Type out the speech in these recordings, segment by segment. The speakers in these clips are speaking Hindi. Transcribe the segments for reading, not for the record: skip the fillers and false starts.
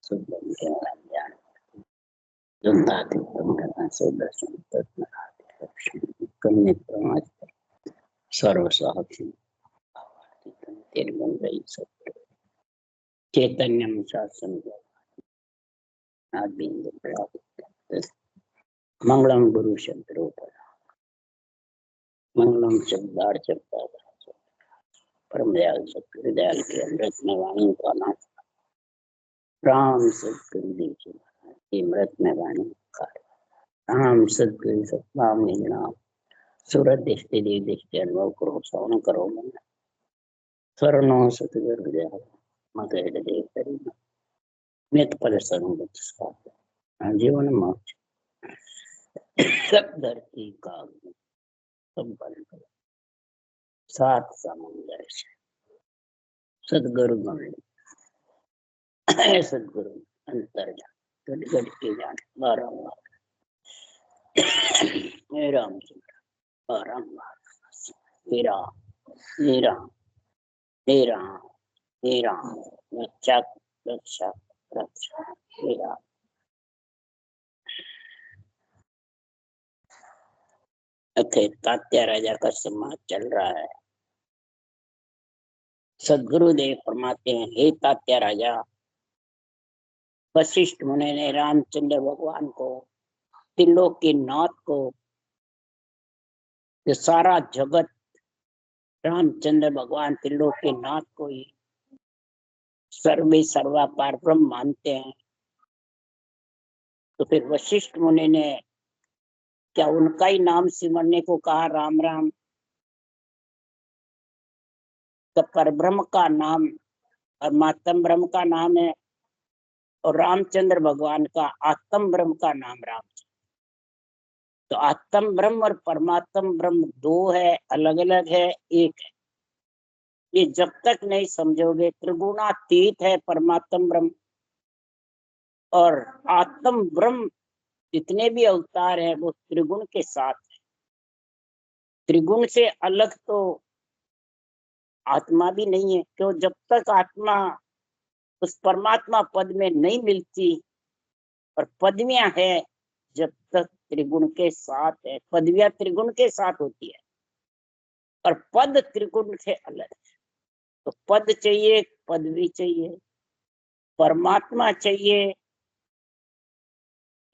सुबह ज्ञान जनता थे ब्रह्म से दर्शन कन्या प्रमाद सर्व साक्षी चैतन्यम शासन मंगलम गुरु शब्दों मंगलम शब्दार शब्दार परम दयाल सतगुरु दयाल के अमृत में वाणी का नाथ राम सतगुरु देव जी अमृत में वाणी का राम सतगुरु सतनाम नाम सूरत दृष्टि देव दृष्टि अनुभव करो श्रवण करो मन शरणो सतगुरु दयाल मगर देव करी नित पद सर्व जीवन मोक्ष सब धरती का सब बल सात समुद्र से सदगुरु गण सदगुरु अंतर जान गट के जान बारंबार रामचंद्र बारंबार मेरा मेरा मेरा मेरा रक्षा रक्षा रक्षा मेरा तात्या राजा का समाज चल रहा है। सदगुरुदेव फरमाते हैं, हे तात्या राजा, वशिष्ठ मुनि ने रामचंद्र भगवान को, त्रिलोक के नाथ को, ये सारा जगत रामचंद्र भगवान त्रिलोक के नाथ को ही सर्वे सर्वा पार ब्रह्म मानते हैं। तो फिर वशिष्ठ मुनि ने क्या उनका ही नाम सिमरने को कहा, राम राम? तो परब्रह्म का नाम परमात्म ब्रह्म का नाम है और रामचंद्र भगवान का आत्म ब्रह्म का नाम राम। तो आत्म ब्रह्म और परमात्म ब्रह्म दो है, अलग अलग है, एक है। ये जब तक नहीं समझोगे, त्रिगुणातीत है परमात्म ब्रह्म और आत्म ब्रह्म जितने भी अवतार है वो त्रिगुण के साथ है। त्रिगुण से अलग तो आत्मा भी नहीं है, क्यों? जब तक आत्मा उस परमात्मा पद में नहीं मिलती और पदवियां है, जब तक त्रिगुण के साथ है। पदवियां त्रिगुण के साथ होती है और पद त्रिगुण से अलग है। तो पद चाहिए, पदवी चाहिए, परमात्मा चाहिए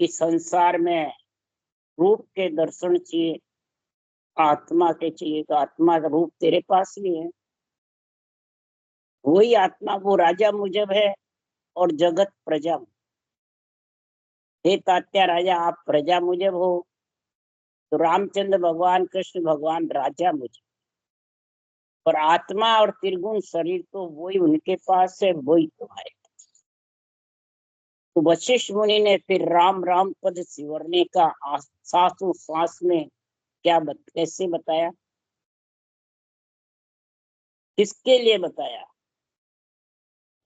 कि संसार में रूप के दर्शन चाहिए, आत्मा के चाहिए। तो आत्मा का रूप तेरे पास भी है, वही आत्मा वो राजा मुझब है और जगत प्रजा। हे तात्या राजा, आप प्रजा मुझब हो, तो रामचंद्र भगवान कृष्ण भगवान राजा मुझब, और आत्मा और त्रिगुण शरीर तो वही उनके पास है, वही तुम्हारे। तो वशिष्ठ मुनि ने फिर राम राम पद सिमरने का सांसों सांस में कैसे बताया, किसके लिए बताया?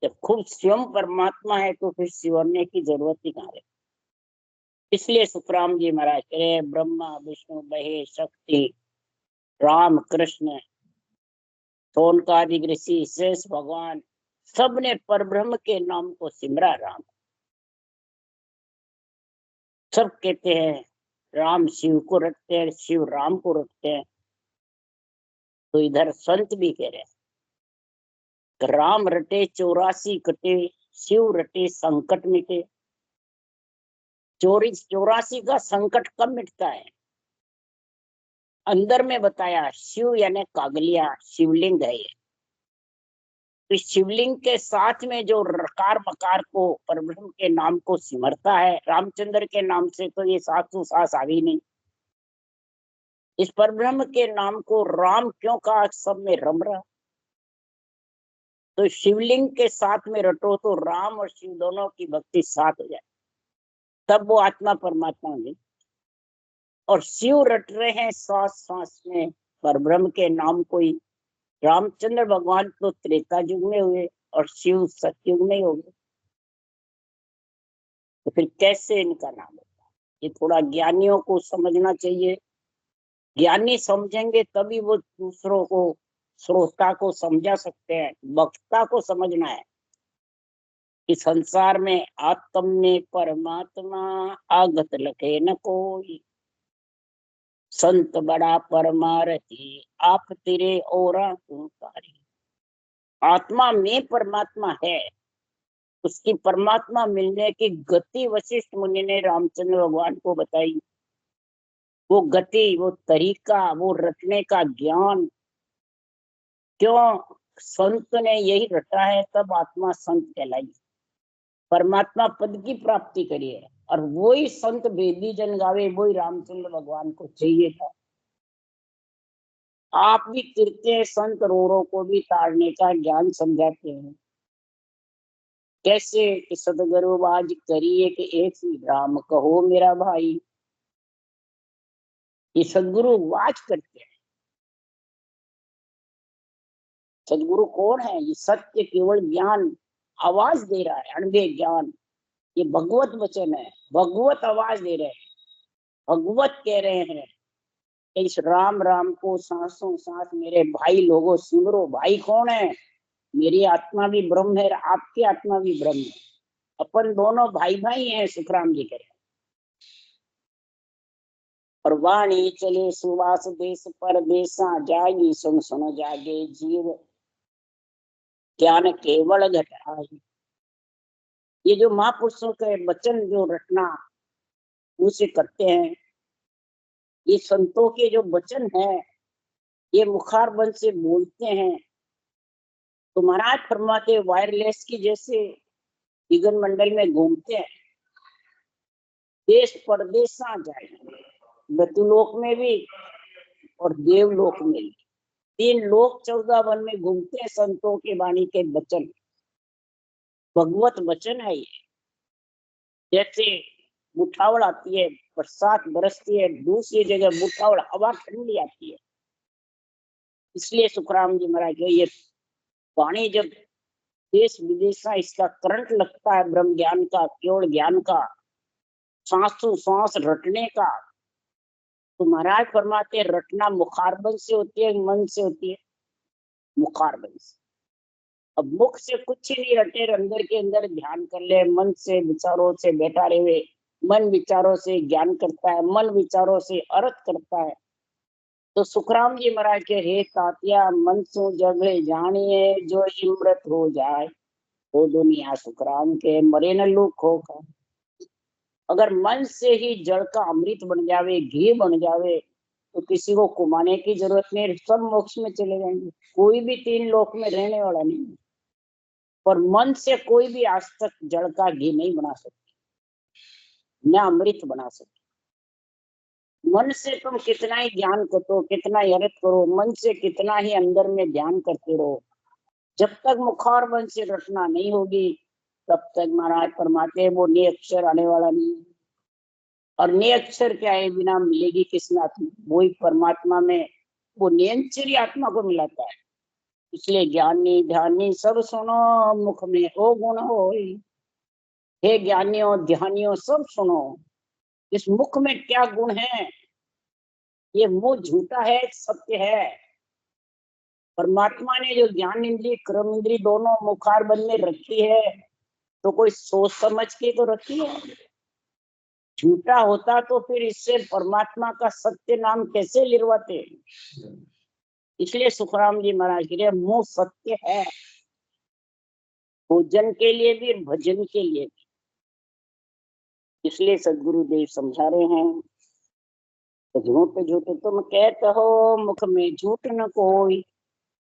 जब खुद स्वयं परमात्मा है तो फिर सिमरने की जरूरत ही कहाँ है। इसलिए सुखराम जी महाराज कहे, ब्रह्मा विष्णु महेश शक्ति राम कृष्ण सोनकादि ऋषि शेष भगवान सबने परब्रह्म के नाम को सिमरा। राम सब कहते हैं राम शिव को रखते हैं, शिव राम को रखते हैं। तो इधर संत भी कह रहे हैं, राम रटे 84 कटे, शिव रटे संकट मिटे। 84 का संकट कब मिटता है? अंदर में बताया, शिव यानी कागलिया शिवलिंग है ये। इस शिवलिंग के साथ में जो रकार मकार को परब्रह्म के नाम को सिमरता है रामचंद्र के नाम से, तो ये सासू सास आ गई नहीं। इस परब्रह्म के नाम को राम क्यों कहा? सब में रम रहा। तो शिवलिंग के साथ में रटो तो राम और शिव दोनों की भक्ति साथ हो जाए, तब वो आत्मा परमात्मा होगी। और शिव रट रहे हैं श्वास श्वास में परब्रह्म के नाम को ही। रामचंद्र भगवान तो त्रेता युग में हुए और शिव सतयुग में ही हो गए, तो फिर कैसे इनका नाम होता? ये थोड़ा ज्ञानियों को समझना चाहिए। ज्ञानी समझेंगे तभी वो दूसरों को, श्रोता को समझा सकते हैं। वक्ता को समझना है। इस संसार में आत्म में परमात्मा आगत लखे न कोई, संत बड़ा परमारथी आप तेरे ओरा तू तारी। आत्मा में परमात्मा है, उसकी परमात्मा मिलने की गति वशिष्ठ मुनि ने रामचंद्र भगवान को बताई। वो गति, वो तरीका, वो रटने का ज्ञान, क्यों संत ने यही रटा है, तब आत्मा संत कहलाई, परमात्मा पद की प्राप्ति करी है। और वही संत वेदी जन गावे, वही रामचंद्र भगवान को चाहिए था। आप भी तीर्थे संत रोरों को भी ताड़ने का ज्ञान समझाते हैं। कैसे कि सदगुरु आज करिए कि एक ही राम कहो मेरा भाई। ये सदगुरु वाच करते हैं। सदगुरु कौन है? ये सत्य केवल ज्ञान आवाज दे रहा है, अणबे ज्ञान। ये भगवत वचन है, भगवत आवाज दे रहे हैं, भगवत कह रहे हैं। इस राम राम को सांसों सांस मेरे भाई लोगों सिमरो। भाई कौन है? मेरी आत्मा भी ब्रह्म है, आपकी आत्मा भी ब्रह्म है। अपन दोनों भाई भाई हैं, सुखराम जी कह रहे हैं। और वाणी चले सुवास देश पर देशा जागी, सुन सुन जागे जीव ज्ञान केवल घट आई। ये जो महापुरुषों के वचन जो रटना उसे करते हैं, ये संतों के जो वचन है, ये मुखार बंद से बोलते हैं तो महाराज फरमाते वायरलेस की जैसे विगन मंडल में घूमते हैं, देश परदेशा जाए, मृत्युलोक में भी और देवलोक में भी। 3 लोक 14 वन में घूमते हैं संतों के वाणी के वचन। भगवत वचन है ये। जैसे मुठावड़ आती है, बरसात बरसती है, दूसरी जगह मुठावड़ हवा ठंडी आती है। इसलिए सुखराम जी महाराज ये वाणी जब देश विदेश का इसका करंट लगता है, ब्रह्म ज्ञान का, केवल ज्ञान का, सांसों सांस रटने का, तो महाराज फरमाते रटना मुखारबंद से होती है, मन से होती है? मुखारबंद से। अब मुख से कुछ ही नहीं रटे, अंदर के अंदर ध्यान कर ले, मन से विचारों से बैठा रहे, मन विचारों से ज्ञान करता है, मन विचारों से अर्थ करता है। तो सुखराम जी महाराज के हे तातिया मन सु जगले जानिए, जो इमृत हो जाए वो दुनिया सुखराम के, मरे न लूक होकर। अगर मन से ही जड़ का अमृत बन जावे, घी बन जावे, तो किसी को कुमाने की जरूरत नहीं, सब मोक्ष में चले जाएंगे। कोई भी 3 लोक में रहने वाला नहीं। पर मन से कोई भी आज तक जड़ का घी नहीं बना सकते, न अमृत बना सकते। मन से तुम कितना ही ज्ञान करो, कितना ही अर्थ करो, मन से कितना ही अंदर में ध्यान करते रहो, जब तक मुखार मन से रचना नहीं होगी, तब तक महाराज फरमाते वो ने अक्षर आने वाला नहीं। और ने अक्षर क्या है? बिना मिलेगी किसमें आत्मा? वही परमात्मा में वो नियंचरी आत्मा को मिलाता है। इसलिए ज्ञानी ध्यानी सब सुनो, मुख में ओ गुण हो। हे ज्ञानियों ध्यानियों सब सुनो, इस मुख में क्या गुण है? ये मुंह झूठा है, सत्य है। परमात्मा ने जो ज्ञान इंद्री कर्म इंद्री दोनों मुखार बंद में रखी है, तो कोई सोच समझ के तो रखी है। झूठा होता तो फिर इससे परमात्मा का सत्य नाम कैसे लिरवाते? इसलिए सुखराम जी महाराज के लिए मुंह सत्य है, भोजन के लिए भी भजन के लिए भी। इसलिए सदगुरु देव समझा रहे हैं, तो झूठ झूठ तुम कहते हो, मुख में झूठ न कोई,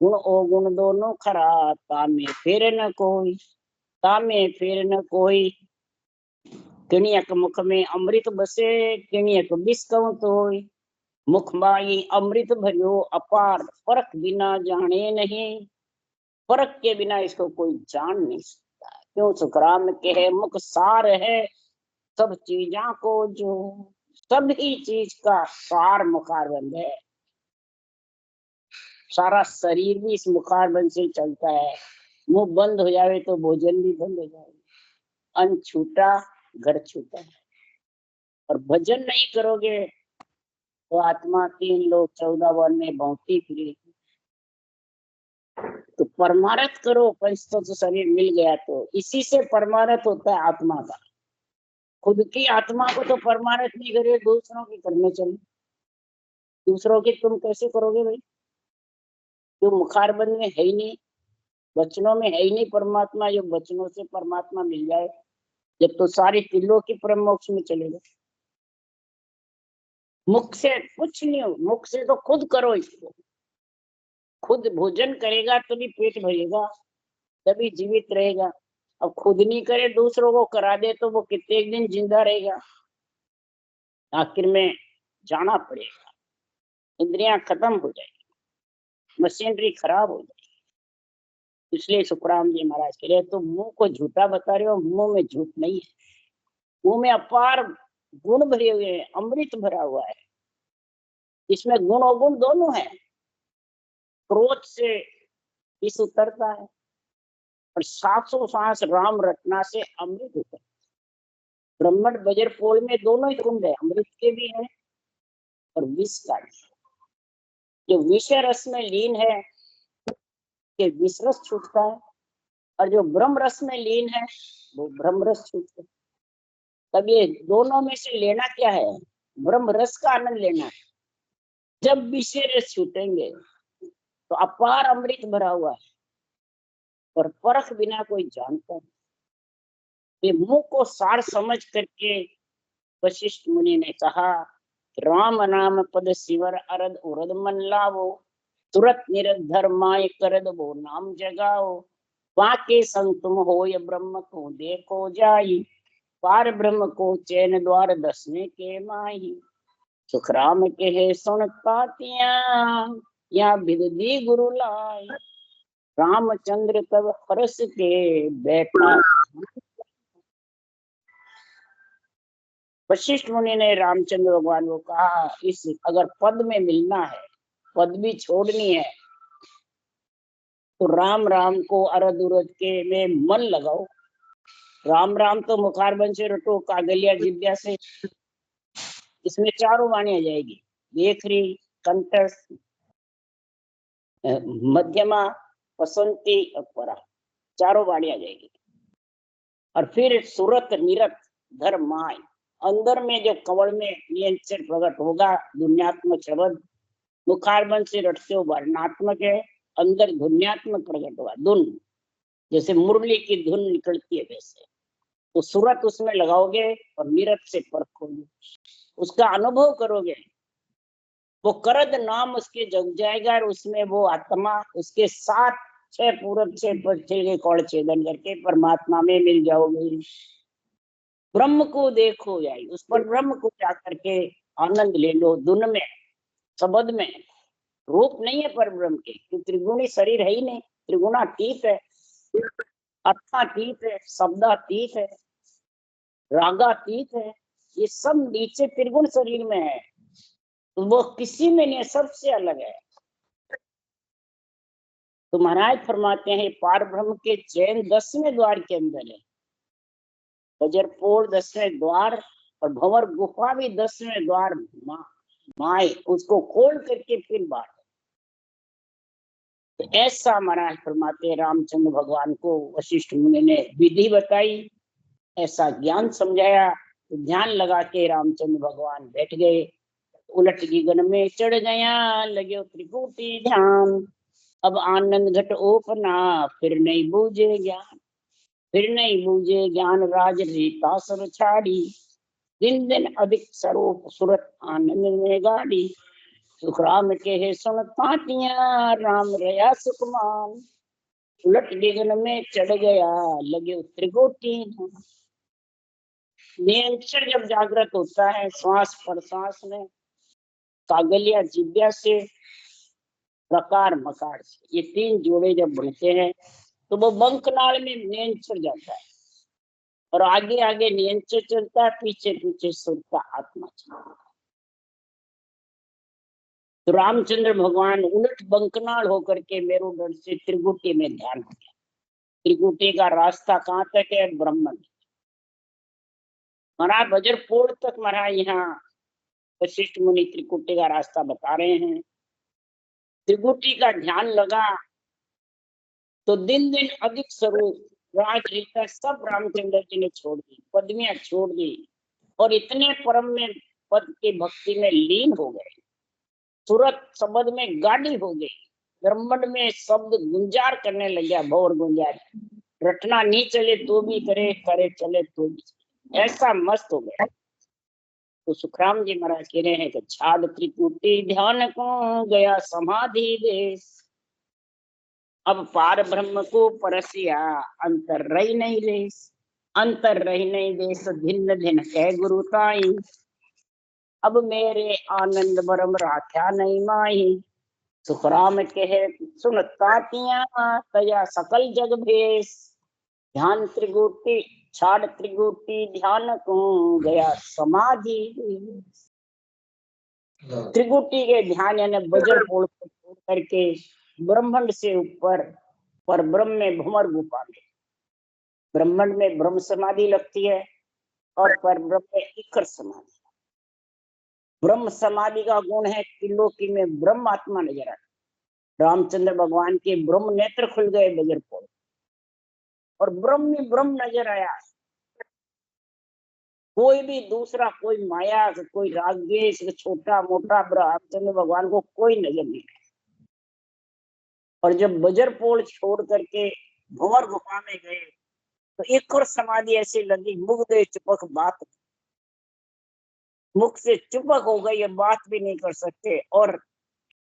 गुण ओ गुण दोनों खरा, तामे फिर न कोई, तामे फिर न कोई। किणियक मुख में अमृत बसे, किणियक विष कहूं तोय। मुख माई अमृत भरियो अपार, परख बिना जाने नहीं। परख के बिना इसको कोई जान नहीं सकता। क्यों? सुखराम कहे मुख सार है सब चीजा को जो, सभी चीज का सार मुखारबंद है। सारा शरीर भी इस मुखारबंद से चलता है। मुंह बंद हो जाए तो भोजन भी बंद हो जाए, अन्न छूटा घर छूटा। और भजन नहीं करोगे तो आत्मा 3 लोक 14 वन में भौंकती फिरेगी। तो परमारथ करो, पंच तत्व शरीर मिल गया तो इसी से परमारथ होता है आत्मा का। खुद की आत्मा को तो परमारथ नहीं करे, दूसरों की करने चले। दूसरों की तुम कैसे करोगे भाई, जो मुखारबंद में है ही नहीं, वचनों में है ही नहीं परमात्मा। जो वचनों से परमात्मा मिल जाए जब, तो सारी तिलों की परम मोक्ष में चलेगा। मुख से कुछ नहीं हो, मुख से तो खुद करो इसको। खुद भोजन करेगा तभी पेट भरेगा, तभी जीवित रहेगा। अब खुद नहीं करे, दूसरों को करा दे तो वो कितने दिन जिंदा रहेगा। आखिर में जाना पड़ेगा, इंद्रियां खत्म हो जाएगी, मशीनरी खराब हो जाएगी। इसलिए सुखराम जी महाराज कह रहे तो मुंह को झूठा बता रहे हो, मुंह में झूठ नहीं है। मुंह में अपार गुण भरे हुए हैं, अमृत भरा हुआ है। इसमें गुण और गुण दोनों है। क्रोध से विष उतरता है और 700 सांस राम रटना से अमृत होता है। ब्रह्मण बजर पोल में दोनों ही कुंड है, अमृत के भी है और विष का भी। जो विषय रस में लीन है कि विष रस छूटता है, और जो ब्रह्म रस में लीन है वो ब्रह्म रस छूटता है। तब ये दोनों में से लेना क्या है, ब्रह्म रस का आनंद लेना है। जब विषय रस छूटेंगे तो अपार अमृत भरा हुआ है और परख बिना कोई जानता नहीं। ये मुंह को सार समझ करके वशिष्ठ मुनि ने कहा, राम नाम पद शिवर अरद उरद मन लावो, तुरत निरधर माय करद वो नाम जगाओ, वाके संग तुम हो ये ब्रह्म को देखो जाई, पार ब्रह्म को चैन द्वार दसने के माही। सुखराम के है सुन पातिया, या विदि गुरु लाई, रामचंद्र तब हर्ष के बैठा। वशिष्ठ मुनि ने रामचंद्र भगवान को कहा, इस अगर पद में मिलना है, पद भी छोड़नी है, तो राम राम को अरद उरद के में मन लगाओ। राम राम तो मुखारबन से रटो, कागलिया जिब्या से। इसमें चारों वाणी आ जाएगी, देखरी, कंठस्थ, मध्यमा, पसंती और परा, चारों वाणी आ जाएगी। और फिर सुरत निरत धर माय, अंदर में जो कवड़ में नियंत्रण प्रकट होगा दुन्यात्मक शब्द, मुखारबंद से रटते हो वर्णात्मक है, अंदर धुन्यात्मक प्रकट हुआ धुन, जैसे मुरली की धुन निकलती है वैसे। तो सूरत उसमें लगाओगे और निरत से परखोगे, उसका अनुभव करोगे। वो करद नाम उसके जग जाएगा और उसमें वो आत्मा उसके साथ 6 पूरब 6 पश्चिम के कौड़ छेदन करके परमात्मा में मिल जाओगे। ब्रह्म को देखो जाए, उस पर ब्रह्म को जाकर के आनंद ले लो। धुन में, शब्द में, रूप नहीं है पर ब्रह्म के, त्रिगुणी शरीर है ही नहीं, त्रिगुणातीत है, अर्थातीत है, शब्दातीत है, रागातीत है। ये सब नीचे त्रिगुण शरीर में है, वो किसी में नहीं है, सबसे अलग है। तो महाराज फरमाते हैं पार ब्रह्म के चैन 10वें द्वार के अंदर है, वज्रपोल 10वें द्वार और भंवर गुफा भी 10वें द्वार माए, उसको खोल करके फिर बाहर। तो ऐसा महाराज फरमाते रामचंद्र भगवान को वशिष्ठ मुनि ने विधि बताई, ऐसा ज्ञान समझाया। तो ध्यान लगा के रामचंद्र भगवान बैठ गए, उलट गगन में चढ़ गया लगे त्रिकुटी ध्यान। अब आनंद घट ओपना, फिर नहीं बूझे ज्ञान, फिर नहीं बूझे ज्ञान, राज रीता सब छाड़ी, दिन दिन अधिक स्वरूप सुरत आनंद में गाड़ी। सुखराम के है सुन पातिया, राम रया सुखमान, उलट गगन में चढ़ गया लगे त्रिकोटि। नियंत्रण जब जागृत होता है श्वास प्रश्वास में, कागलिया जिब्या से, प्रकार मकार से, ये 3 जोड़े जब बनते हैं तो वो बंकनाल में नियंत्रण जाता है और आगे आगे नियंत्रण चलता है, पीछे पीछे सुर का आत्मा चलता है। तो रामचंद्र भगवान उलट बंकनाल होकर के मेरुदंड से त्रिकुटी में ध्यान हो गया। त्रिकुटी का रास्ता कहाँ तक है, ब्रह्मन। महाराज वज्रपोल तक महाराज यहाँ वशिष्ठ मुनि त्रिकुटी का रास्ता बता रहे हैं। त्रिकुटी का ध्यान लगा तो दिन दिन अधिक स्वरूप राज रीता सब रामचंद्र जी ने छोड़ दी, पदवियां छोड़ दी और इतने परम में पद की भक्ति में लीन हो गए। सूरत शब्द में गाड़ी हो गई, ब्रह्मांड में शब्द गुंजार करने लग गया, भौर गुंजार। रटना नहीं चले तो भी करे, करे चले तो भी, ऐसा मस्त हो गया। तो सुखराम जी महाराज कह रहे हैं कि छाद त्रिपुटी ध्यान को गया समाधि देश, अब पार ब्रह्म को परसिया अंतर रही नहीं देश, अंतर रही नहीं देश भिन्न भिन्न कह गुरु ताई, अब मेरे आनंद बरम राख्या नहीं माही। सुखराम कहे सुन तातिया तया सकल जग भेष, ध्यान त्रिगुटी छाड़ त्रिगुटी ध्यान को गया समाधि। त्रिगुटी के ध्यान यानी वज्र पोल को छोड़ करके ब्रह्मांड से ऊपर पर ब्रह्म में भूमर गुफा में, ब्रह्मांड में ब्रह्म समाधि लगती है और पर ब्रह्म में इकर समाधि। ब्रह्म समाधि का गुण है त्रिलोकी में ब्रह्म आत्मा नजर आता। रामचंद्र भगवान के ब्रह्म नेत्र खुल गए वज्र पोल और ब्रह्म ही ब्रह्म नजर आया। कोई भी दूसरा, कोई माया, कोई रागद्वेष, छोटा मोटा रामचंद्र भगवान को कोई नजर नहीं आया। और जब वज्र पोल छोड़ करके भंवर गुफा में गए तो एक और समाधि ऐसी लगी, मुख दे चुपक बात, मुख से चुपक हो गई, ये बात भी नहीं कर सकते और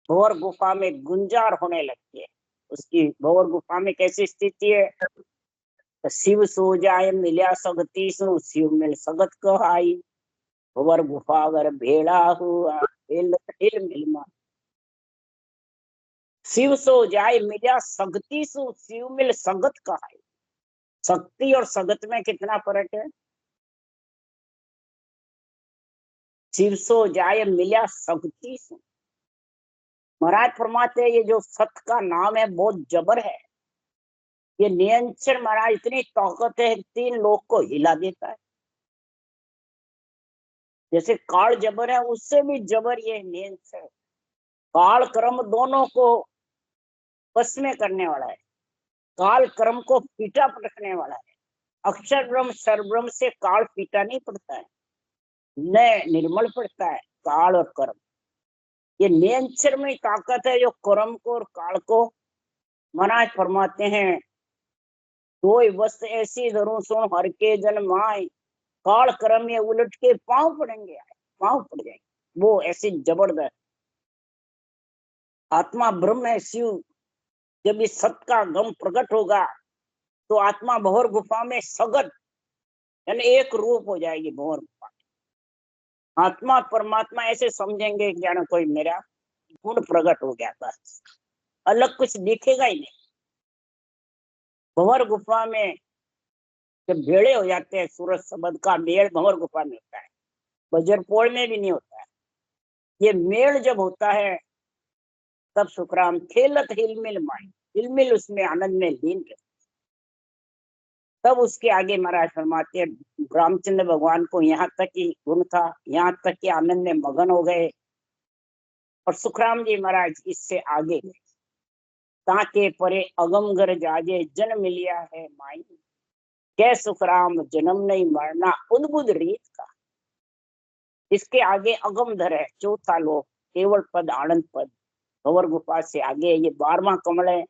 भंवर गुफा में गुंजार होने लगती है। उसकी भंवर गुफा में कैसी स्थिति है? तो शिव सो जाए मिल्या सगती सो, शिव मिल सगत कहाई, भंवर गुफा अगर भेड़ा हुआ हिल मिल। शिव सो जाए मिल्या सगती सो, शिव मिल सगत कहाई। शक्ति और सगत में कितना फर्क है? शिव सो जाए मिल्या सगती सो, महाराज फरमाते हैं ये जो सत का नाम है बहुत जबर है, ये नियंत्रण महाराज इतनी ताकत है, 3 लोग को हिला देता है। जैसे काल जबर है उससे भी जबर ये नियंत्रण, काल कर्म दोनों को बस में करने वाला है, काल कर्म को पीटा पटकने वाला है। अक्षर ब्रह्म सर्वब्रह्म से काल पीटा नहीं पड़ता है, न निर्मल पड़ता है काल और कर्म। ये नियंत्रण में ताकत है जो कर्म को और काल को महाराज फरमाते हैं, कोई वस्तु ऐसी धरूं सुन हर के जन्म आए, काल कर्म में उलट के पांव पड़ेंगे, पांव पड़ जाएंगे। वो ऐसी जबरदस्त आत्मा ब्रह्म है शिव। जब इस सत का गम प्रकट होगा तो आत्मा भंवर गुफा में सगत यानी एक रूप हो जाएगी। भंवर गुफा आत्मा परमात्मा ऐसे समझेंगे कि जाना कोई मेरा गुण प्रकट हो गया, बस अलग कुछ दिखेगा ही नहीं। भंवर गुफा में जब भेड़े हो जाते हैं, सूरज शब्द का मेल भंवर गुफा में होता है, वज्रपोल में भी नहीं होता है। ये मेल जब होता है तब सुखराम खेलत हिलमिल माई, हिलमिल उसमें आनंद में लीन रहते। तब उसके आगे महाराज फरमाते हैं रामचंद्र भगवान को यहाँ तक ही गुण था, यहाँ तक कि आनंद में मगन हो गए। और सुखराम जी महाराज इससे आगे गए, ताके परे अगम घर जाजे जन्म लिया है माई, कै सुखराम जन्म नहीं मरना उद्भुत रीत का। इसके आगे अगम धर है, चौथा लोक केवल पद आनंद पद, भंवर गुफा से आगे ये 12वां कमल है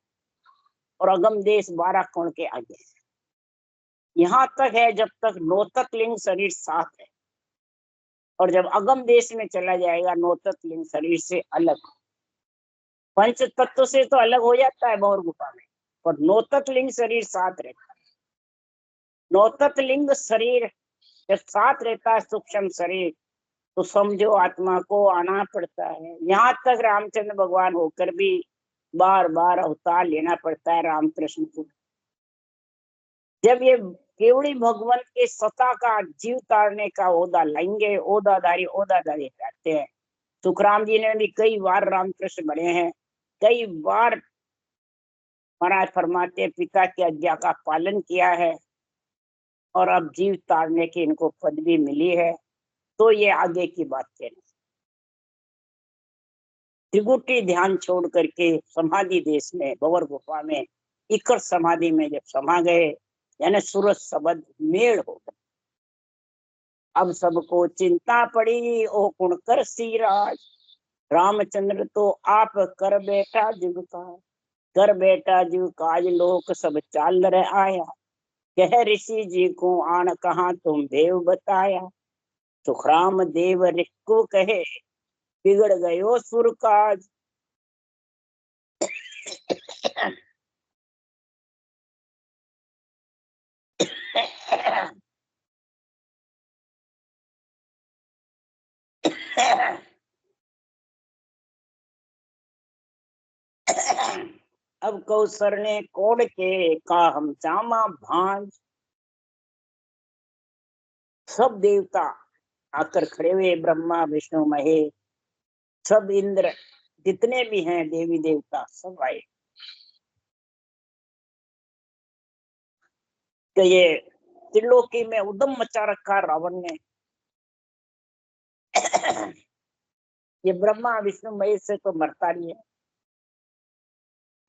और अगम देश 12 कोण के आगे। यहाँ तक है जब तक नौतक लिंग शरीर साथ है, और जब अगम देश में चला जाएगा नौतक लिंग शरीर से अलग, पंच तत्व से तो अलग हो जाता है भंवर गुफा में, पर नौतक लिंग शरीर साथ रहता है। नौतक लिंग शरीर जब साथ रहता है सूक्ष्म शरीर, तो समझो आत्मा को आना पड़ता है। यहाँ तक रामचंद्र भगवान होकर भी बार बार अवतार लेना पड़ता है रामकृष्ण को। जब ये केवड़ी भगवंत के सत्ता का जीव तारने का ओदा लेंगे, ओदाधारी ओदाधारी कहते हैं। सुखराम जी ने भी कई बार रामकृष्ण बने हैं, कई बार महाराज फरमाते पिता की आज्ञा का पालन किया है और अब जीव तारने की इनको पदवी मिली है। तो ये आगे की बात कहना, त्रिगुटी ध्यान छोड़ करके समाधि देश में भंवर गुफा में इकर समाधि में जब समा गए, यानी सूरज शब्द मेल हो गए। अब सबको चिंता पड़ी, ओ कुण कर सिराज, रामचंद्र तो आप कर बैठा जीव काज, कर बैठा जीव काज, लोक सब चाल रहे आया, कह ऋषि जी को आन कहा तुम देव बताया, सुखराम देव ऋषि को कहे, बिगड़ गयो सुर काज। अब कौसर ने कोड़ के का हम चामा भांज, सब देवता आकर खड़े हुए, ब्रह्मा विष्णु महेश, सब इंद्र जितने भी हैं देवी देवता सब आए। तो ये त्रिलोकी में उदम मचा रखा रावण ने। ये ब्रह्मा विष्णु महेश से तो मरता नहीं है।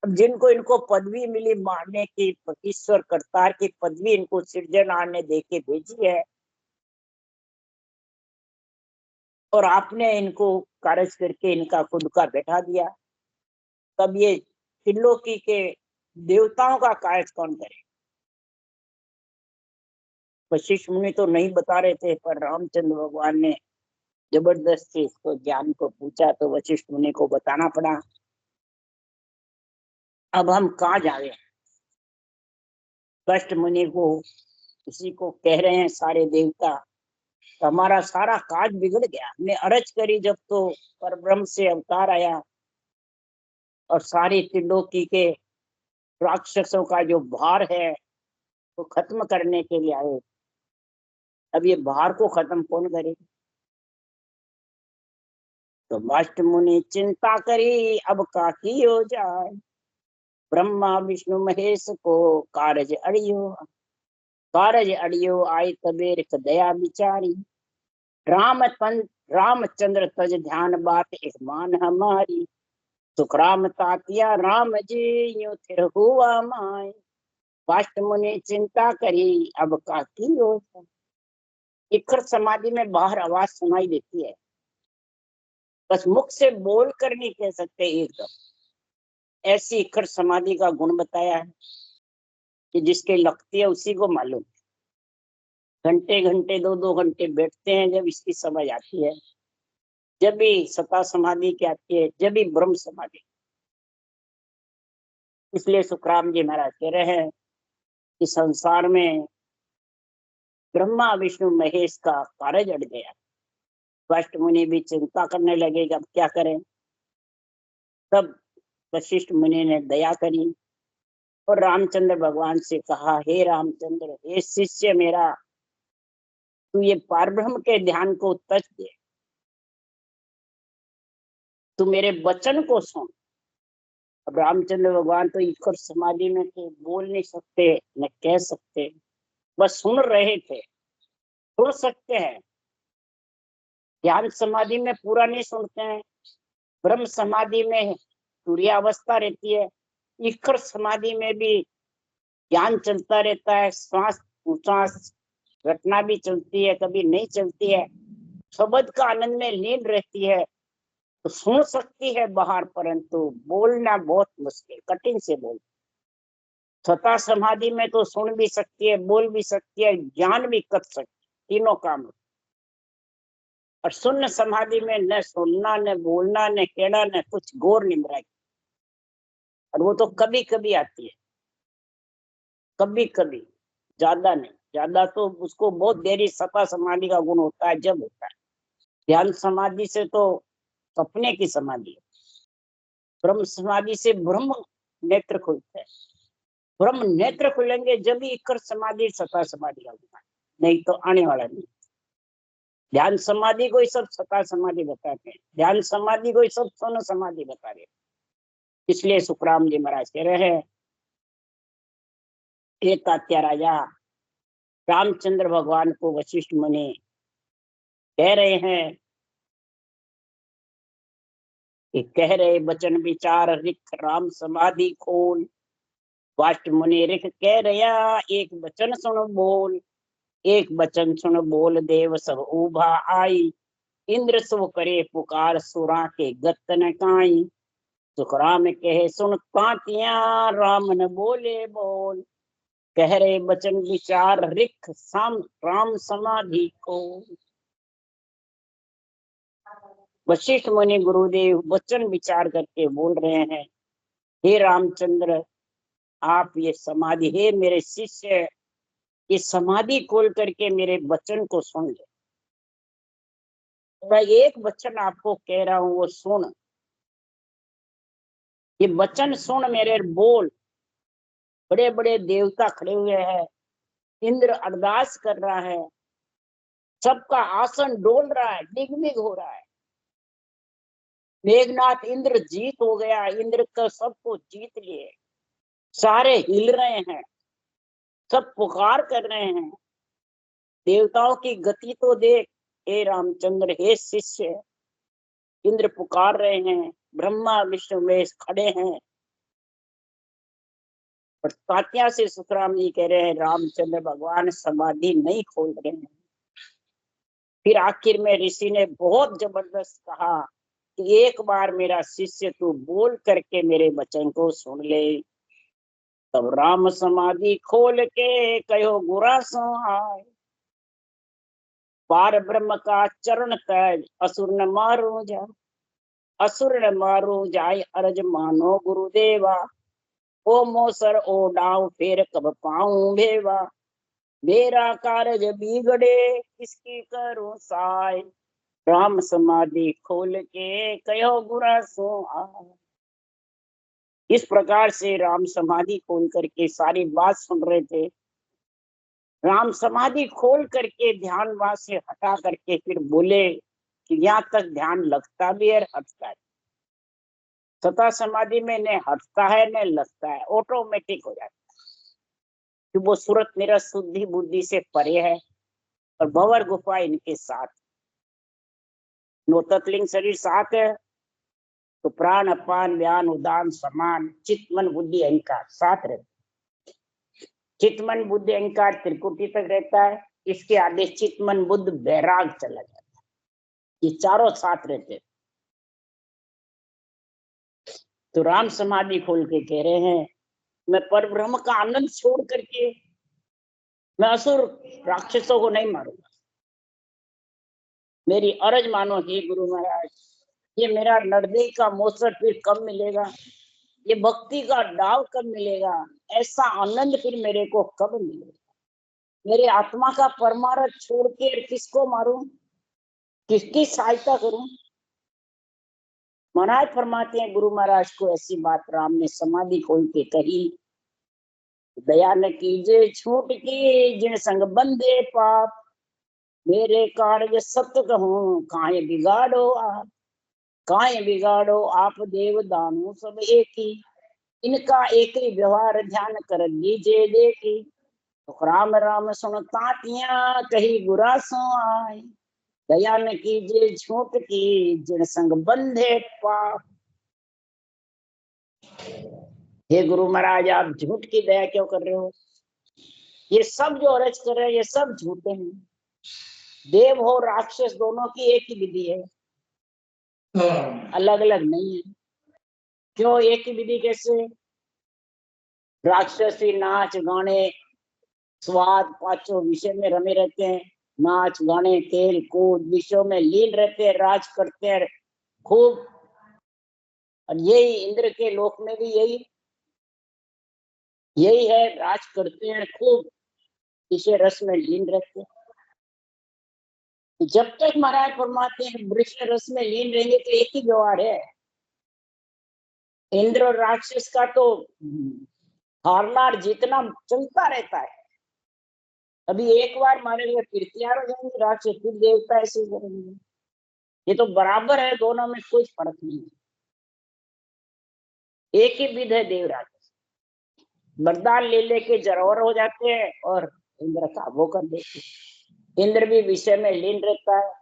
अब जिनको इनको पदवी मिली मारने की, ईश्वर करतार की पदवी इनको सृजनहार ने दे के भेजी है, और आपने इनको कारज करके इनका खुद का बैठा दिया, तब ये त्रिलोकी के देवताओं का कार्य कौन करे? वशिष्ठ मुनि तो नहीं बता रहे थे, पर रामचंद्र भगवान ने जबरदस्ती इसको ज्ञान को पूछा, तो वशिष्ठ मुनि को बताना पड़ा। अब हम कहाँ जाए? वशिष्ठ मुनि को उसी को कह रहे हैं सारे देवता, हमारा सारा काज बिगड़ गया, हमने अरज करी जब तो परब्रह्म से अवतार आया और सारी त्रिलोकी के राक्षसों का जो भार है वो खत्म करने के लिए आए। अब ये भार को खत्म कौन करे? तो वशिष्ठ मुनि चिंता करी, अब का की हो जाए, ब्रह्मा विष्णु महेश को कारज अड़ियो, कारज अड़ियो आई तबेर दया बिचारी, रामचंद्र तज ध्यान बात एक मान हमारी, सुखराम तातिया राम जी यूं थिर हुआ माय। वशिष्ठ मुनि चिंता करी, अब का की हो जाए। इखर समाधि में बाहर आवाज सुनाई देती है, बस मुख से बोल कर नहीं कह सकते एकदम। ऐसी इखर समाधि का गुण बताया है कि जिसके लगती है उसी को मालूम। घंटे घंटे 2-2 घंटे बैठते हैं, जब इसकी समझ आती है, जब भी सता समाधि की आती है, जब भी ब्रह्म समाधि। इसलिए सुखराम जी महाराज कह रहे हैं कि संसार में ब्रह्मा विष्णु महेश का कार्य अड़ गया। वशिष्ठ मुनि भी चिंता करने लगे कि अब क्या करें। तब वशिष्ठ मुनि ने दया करी और रामचंद्र भगवान से कहा, हे रामचंद्र, हे शिष्य मेरा, तू ये पारब्रह्म के ध्यान को तज दे, तू मेरे वचन को सुन। अब रामचंद्र भगवान तो ईश्वर समाधि में थे, बोल नहीं सकते न कह सकते, बस सुन रहे थे। सुन सकते हैं, ध्यान समाधि में पूरा नहीं सुनते हैं। ब्रह्म समाधि में तुरीयावस्था रहती है, ईश्वर समाधि में भी ज्ञान चलता रहता है, श्वास उच्छ्वास घटना भी चलती है, कभी नहीं चलती है, शब्द का आनंद में लीन रहती है, तो सुन सकती है बाहर, परंतु बोलना बहुत मुश्किल, कठिन से बोल। स्वतः समाधि में तो सुन भी सकती है, बोल भी सकती है, ज्ञान भी कर सकती, तीनों काम। और शून्य समाधि में न सुनना, न बोलना, न कहना, न कुछ गौर निम्रा, और वो तो कभी कभी आती है, कभी कभी, ज्यादा नहीं। ज्यादा तो उसको बहुत देरी सता समाधि का गुण होता है, जब होता है। ध्यान समाधि से तो सपने की समाधि है, ब्रह्म समाधि से ब्रह्म नेत्र खुलते हैं। ब्रह्म नेत्र खुलेंगे जब ही इकर समाधि सता समाधि का गुण, नहीं तो आने वाला नहीं। ध्यान समाधि को ही सब सता समाधि बताते हैं, ध्यान समाधि को ही सब सोन समाधि बता रहे हैं। इसलिए सुखराम जी महाराज कह रहे हैं, एक तात्या राजा रामचंद्र भगवान को वशिष्ठ मुनि कह रहे हैं कि कह रहे वचन विचार रिख राम समाधि खोल, वाष्ट मुनि ऋख कह रहा, एक वचन सुन बोल, एक वचन सुन बोल देव सब उभा आई, इंद्र सो करे पुकार सुरा के गत न काई। सुखराम कहे सुन तातिया, राम न बोले बोल, कह रहे वचन विचार ऋख साम राम समाधि को। वशिष्ठ मुनि गुरुदेव वचन विचार करके बोल रहे हैं, हे रामचंद्र आप ये समाधि, हे मेरे शिष्य ये समाधि खोल करके मेरे वचन को सुन ले। मैं एक वचन आपको कह रहा हूं, वो सुन, ये वचन सुन मेरे बोल। बड़े बड़े देवता खड़े हुए हैं, इंद्र अरदास कर रहा है, सबका आसन डोल रहा है, डिगमिग हो रहा है। मेघनाथ इंद्र जीत हो गया, इंद्र का सबको जीत लिए, सारे हिल रहे हैं, सब पुकार कर रहे हैं। देवताओं की गति तो देख, हे रामचंद्र हे शिष्य, इंद्र पुकार रहे हैं, ब्रह्मा विष्णु महेश खड़े हैं। और तात्या से सुखराम जी कह रहे हैं रामचंद्र भगवान समाधि नहीं खोल रहे हैं। फिर आखिर में ऋषि ने बहुत जबरदस्त कहा कि एक बार मेरा शिष्य तू बोल करके मेरे वचन को सुन ले। तब राम समाधि खोल के कहो गुरा सो आए, पार ब्रह्म का चरण तज असुर न मारो जा, असुर न मारो जाय अरज मानो गुरुदेवा, ओ मोसर ओ डाव फेर कब पाऊं भेवा, मेरा कारज बिगड़े किसकी करो साय, राम समाधि खोल के कहो गुरा सो आए। इस प्रकार से राम समाधि खोल करके सारी बात सुन रहे थे। राम समाधि खोल करके ध्यान वहां से हटा करके फिर बोले कि यहाँ तक ध्यान लगता भी है, हटता है। सता समाधि में न हटता है न लगता है, ऑटोमेटिक हो जाता है, कि वो सूरत मेरा शुद्धि बुद्धि से परे है और भंवर गुफा इनके साथ। नोतत्लिंग शरीर साथ है तो प्राण अपान व्यान उदान समान चित्त मन बुद्धि अहंकार साथ रहते। चित्त मन बुद्धि अहंकार त्रिकुटी तक रहता है, इसके आगे चित्त मन बुद्ध बैराग चला जाता है, ये चारों साथ रहते। तो राम समाधि खोल के कह रहे हैं मैं पर ब्रह्म का आनंद छोड़ करके मैं असुर राक्षसों को नहीं मारूंगा, मेरी अरज मानो हे गुरु महाराज। ये मेरा नरदेह का मोसर फिर कब मिलेगा, ये भक्ति का डाव कब मिलेगा, ऐसा आनंद फिर मेरे को कब मिलेगा, मेरे आत्मा का परमार्थ छोड़ के किसको मारूं, किसकी सहायता करूं। महाराज फरमाते हैं गुरु महाराज को ऐसी बात राम ने समाधि खोल के कही, दया न कीजिए छूट की जिन संग बंदे पाप, मेरे कार्य सत्य कहूं काहे बिगाड़ो आप, काहे बिगाड़ो आप देव दानू सब एक ही, इनका एक ही व्यवहार ध्यान कर लीजिए देखी। तो राम राम सुन तातिया कही गुरा सो आए, दया न कीजिए झूठ की जिन संग बंधे पाप। हे गुरु महाराज आप झूठ की दया क्यों कर रहे हो, ये सब जो अरज कर रहे हैं ये सब झूठे हैं। देव हो राक्षस दोनों की एक ही विधि है, अलग अलग नहीं है। क्यों एक ही विधि कैसे, राक्षसी नाच गाने स्वाद पांचों विषय में रमे रहते हैं, नाच गाने खेल कूद विषयों में लीन रहते हैं, राज करते हैं खूब। और यही इंद्र के लोक में भी यही है, राज करते हैं खूब, इसे रस में लीन रहते हैं। जब तक महाराज फरमाते हैं वृक्ष रस में लीन रहेंगे तो एक ही व्यवहार है। इंद्र और राक्षस का तो हारना जीतना चलता रहता है। अभी एक बार मारे गए फिर तैयार हो जाएंगे राक्षस, फिर देवता ऐसे करेंगे। ये तो बराबर है, दोनों में कोई फर्क नहीं है, एक ही विध है। देव राक्षस वरदान ले लेके जरोर हो जाते हैं और इंद्र काबू कर देते हैं। इंद्र भी विषय में लीन रहता है।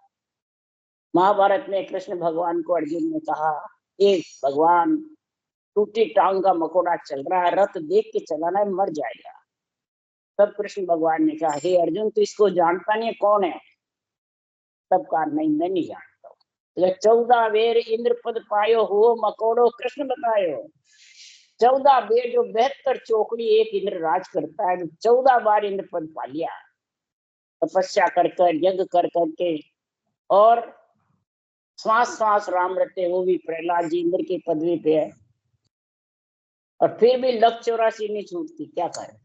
महाभारत में कृष्ण भगवान को अर्जुन ने कहा, एक भगवान टूटी टांग का मकोड़ा चल रहा है, रथ देख के चलाना है, मर जाएगा। तब कृष्ण भगवान ने कहा, हे अर्जुन, तू इसको जानता नहीं है, कौन है? तब कहा, नहीं, मैं नहीं जानता हूँ। 14 बेर इंद्र पद पायो हो, मकोड़ो कृष्ण बतायो। 14 बेर जो 72 चौकड़ी एक इंद्र राज करता है, 14 बार इंद्र पद पा लिया, तपस्या कर कर, यज्ञ कर करके, और श्वास श्वास राम रटे, वो भी प्रहलाद जी इंद्र की पदवी पे है, और फिर भी लक 84 नहीं छूटती। क्या करे?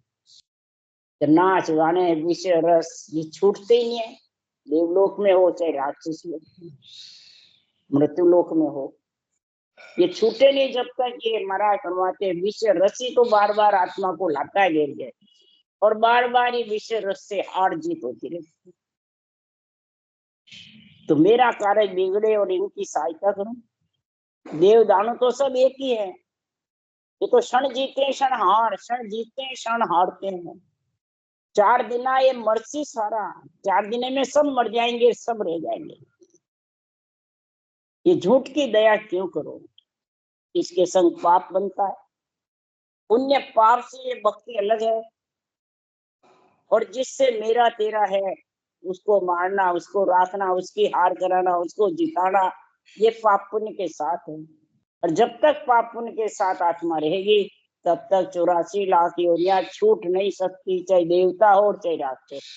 नाच गाने विषय रस ये छूटते ही नहीं है। देवलोक में हो चाहे राक्षस लोक, मृत्यु लोक में हो, ये छूटे नहीं जब तक ये मरा करवाते। विषय रसी तो बार बार आत्मा को लाता है घेर के, और बार बार ये विषय रस से हार जीत होती रहती। तो मेरा कार्य बिगड़े और इनकी सहायता करूं। देव दानव तो सब एक ही है, ये तो क्षण जीते क्षण हार, क्षण जीते क्षण हारते हैं। 4 दिन ये मर्सी सारा, 4 दिन में सब मर जाएंगे, सब रह जाएंगे। ये झूठ की दया क्यों करो? इसके संग पाप बनता है। पुण्य पाप से ये भक्ति अलग है। और जिससे मेरा तेरा है, उसको मारना, उसको राखना, उसकी हार कराना, उसको जिताना, ये पाप पुण्य के साथ है। और जब तक पाप पुण्य के साथ आत्मा रहेगी, तब तक 84 लाख योनियां छूट नहीं सकती, चाहे देवता हो चाहे राक्षस।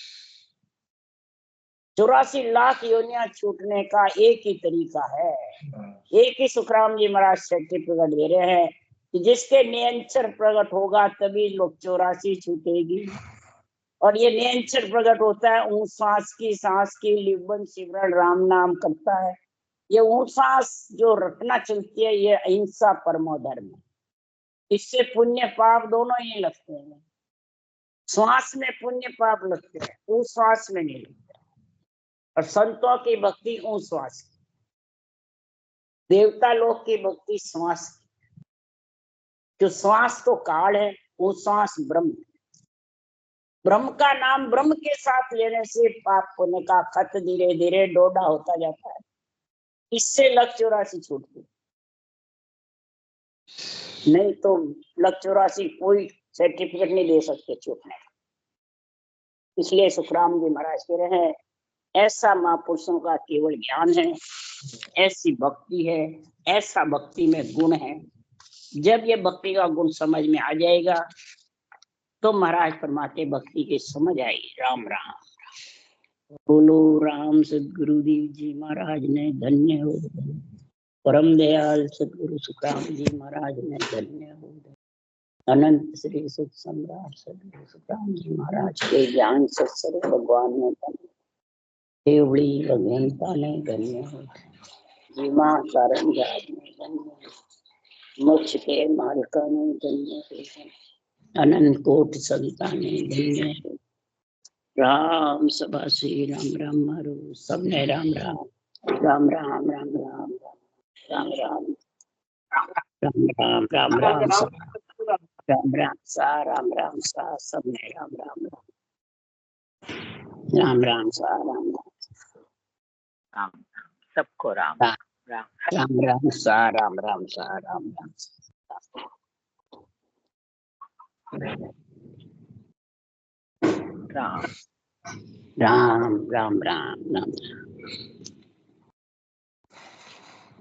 84 लाख योनियां छूटने का एक ही तरीका है। एक ही सुखराम जी महाराज सर्टिफिकेट दे रहे हैं कि जिसके नियंत्रण प्रकट होगा तभी लोग 84 छूटेगी। और ये नियंत्रण प्रकट होता है ऊँट सांस की लिबन सिमरन राम नाम करता है। ये ऊँट सांस जो रटना चलती है, ये अहिंसा परमो धर्म है। इससे पुण्य पाप दोनों ही लगते हैं। श्वास में पुण्य पाप लगते हैं, ऊँट श्वास में नहीं लगते। और संतों की भक्ति ऊँट श्वास की, देवता लोक की भक्ति श्वास की। जो श्वास तो काल है, वो श्वास ब्रह्म। ब्रह्म का नाम ब्रह्म के साथ लेने से पाप पुण्य का खत धीरे धीरे डोडा होता जाता है। इससे लक 84 छूटती, नहीं तो लक 84 कोई सर्टिफिकेट नहीं दे सकते छूटने। इसलिए सुखराम जी महाराज कह रहे हैं, ऐसा महापुरुषों का केवल ज्ञान है, ऐसी भक्ति है, ऐसा भक्ति में गुण है। जब ये भक्ति का गुण समझ में आ जाएगा तो महाराज परमात्मा भक्ति की समझ आएगी। राम राम। बोलो राम सदगुरुदेव जी महाराज ने धन्य हो। परम दयाल सदगुरु सुखराम जी महाराज ने धन्य हो। अनंत श्री सुख सम्राट सदगुरु सुखराम जी महाराज के ज्ञान सत्सर्ग भगवान ने देवड़ी भगवंता ने धन्य हो। जीमा कारण जात ने धन्य हो। मोक्ष के मार्ग ने धन्य हो। अनंत कोट संताने धन्य हो। राम सभा श्री राम राम मारो सबने राम राम राम राम राम राम राम राम राम राम राम राम राम राम सा राम राम सा सबने राम राम राम राम सा राम राम सबको राम राम राम राम सा राम राम सा राम राम राम राम राम राम राम।